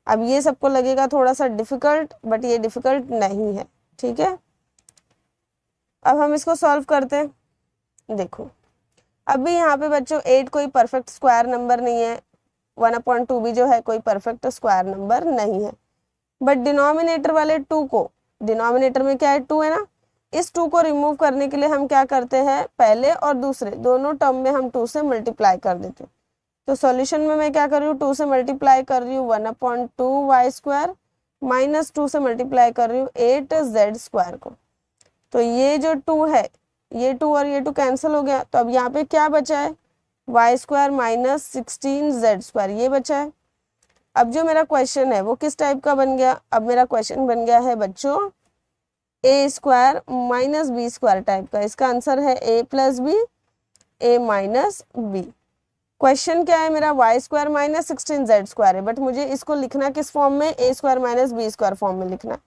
अब ये सबको लगेगा थोड़ा सा डिफिकल्ट, बट ये डिफिकल्ट नहीं है, ठीक है। अब हम इसको सॉल्व करते हैं। देखो अभी यहाँ पे बच्चों 8 कोई परफेक्ट स्क्वायर नंबर नहीं है, 1/2 भी जो है कोई परफेक्ट स्क्वायर नंबर नहीं है, बट डिनोमिनेटर वाले 2 को, डिनोमिनेटर में क्या है 2 है ना, इस 2 को रिमूव करने के लिए हम क्या करते हैं, पहले और दूसरे दोनों टर्म में हम 2 से मल्टीप्लाई कर देते हैं। तो सॉल्यूशन में मैं क्या कर रही हूँ, 2 से मल्टीप्लाई कर रही हूँ 1/2 y² माइनस 2 से मल्टीप्लाई कर रही हूँ 8z² को, तो ये जो 2 है, ये 2 और ये 2 कैंसिल हो गया, तो अब यहाँ पे क्या बचा है, y² माइनस 16z², ये बचा है। अब जो मेरा क्वेश्चन है वो किस टाइप का बन गया, अब मेरा क्वेश्चन बन गया है बच्चों a² माइनस b² टाइप का। इसका आंसर है a plus B, a minus B. Question क्या है मेरा, y² माइनस 16z² है, बट मुझे इसको लिखना किस फॉर्म में, a² माइनस b² फॉर्म में लिखना।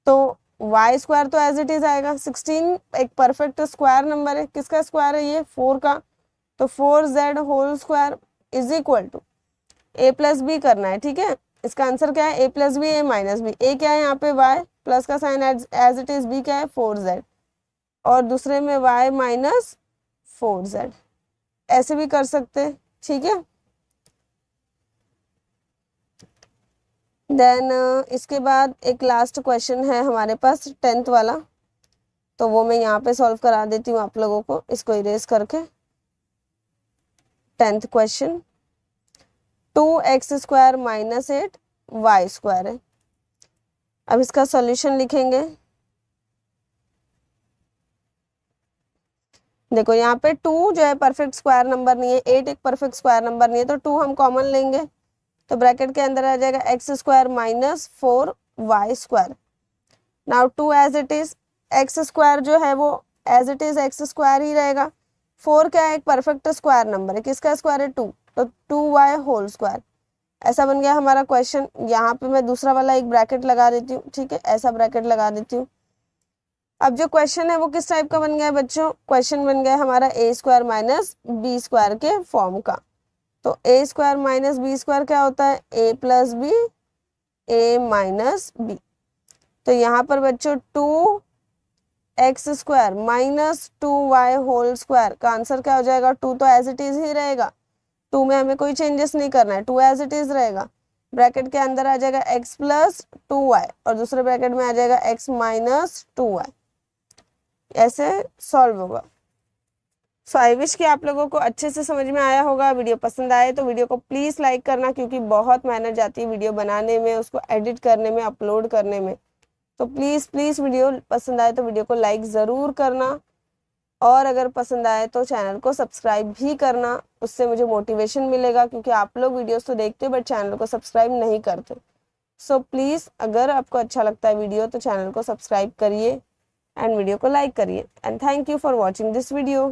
तो y² तो एज इट इज आएगा, 16 एक परफेक्ट स्क्वायर नंबर है, किसका स्क्वायर है ये 4 का, तो 4z² is equal to a plus b करना है, ठीक है। इसका आंसर क्या है, a plus B, a minus b. a क्या है यहाँ पे y, प्लस का sign as it is, b क्या है 4z, और दूसरे में y माइनस 4z, ऐसे भी कर सकते हैं, ठीक है। देन इसके बाद एक लास्ट क्वेश्चन है हमारे पास 10th वाला, तो वो मैं यहाँ पे सॉल्व करा देती हूँ आप लोगों को, इसको इरेज करके। 10th question 2x² minus 8y² है। अब इसका सॉल्यूशन लिखेंगे। देखो यहाँ पे 2 जो है परफेक्ट स्क्वायर नंबर नहीं है, 8 एक परफेक्ट स्क्वायर नंबर नहीं है, तो 2 हम कॉमन लेंगे, तो ब्रैकेट के अंदर आ जाएगा x² minus 4y²। Now 2 as it is, x² जो है वो एज इट इज x² ही रहेगा। 4 क्या है, एक परफेक्ट स्क्वायर नंबर है, किसका स्क्वायर है 2, तो 2y²। ऐसा बन गया हमारा क्वेश्चन। यहाँ पे मैं दूसरा वाला एक ब्रैकेट लगा देती हूँ, ठीक है, ऐसा ब्रैकेट लगा देती हूँ। अब जो क्वेश्चन है वो किस टाइप का बन गया है बच्चों, क्वेश्चन बन गया हमारा a² माइनस b² के फॉर्म का। तो a² माइनस b² क्या होता है, a plus B, a minus B. तो यहाँ पर बच्चों 2x² माइनस 2y² का आंसर क्या हो जाएगा, 2 तो एज इट इज ही रहेगा, 2 में हमें कोई चेंजेस नहीं करना है, 2 एज इट इज रहेगा। ब्रैकेट के अंदर आ जाएगा x प्लस 2y और दूसरे ब्रैकेट में आ जाएगा x माइनस 2y, ऐसे सॉल्व होगा। सो आई विश कि आप लोगों को अच्छे से समझ में आया होगा। वीडियो पसंद आए तो वीडियो को प्लीज़ लाइक करना, क्योंकि बहुत मेहनत जाती है वीडियो बनाने में, उसको एडिट करने में, अपलोड करने में। तो प्लीज़ वीडियो पसंद आए तो वीडियो को लाइक ज़रूर करना। और अगर पसंद आए तो चैनल को सब्सक्राइब भी करना, उससे मुझे मोटिवेशन मिलेगा, क्योंकि आप लोग वीडियोस तो देखते हो बट चैनल को सब्सक्राइब नहीं करते। सो प्लीज़ अगर आपको अच्छा लगता है वीडियो तो चैनल को सब्सक्राइब करिए एंड वीडियो को लाइक करिए। And thank you for watching this video.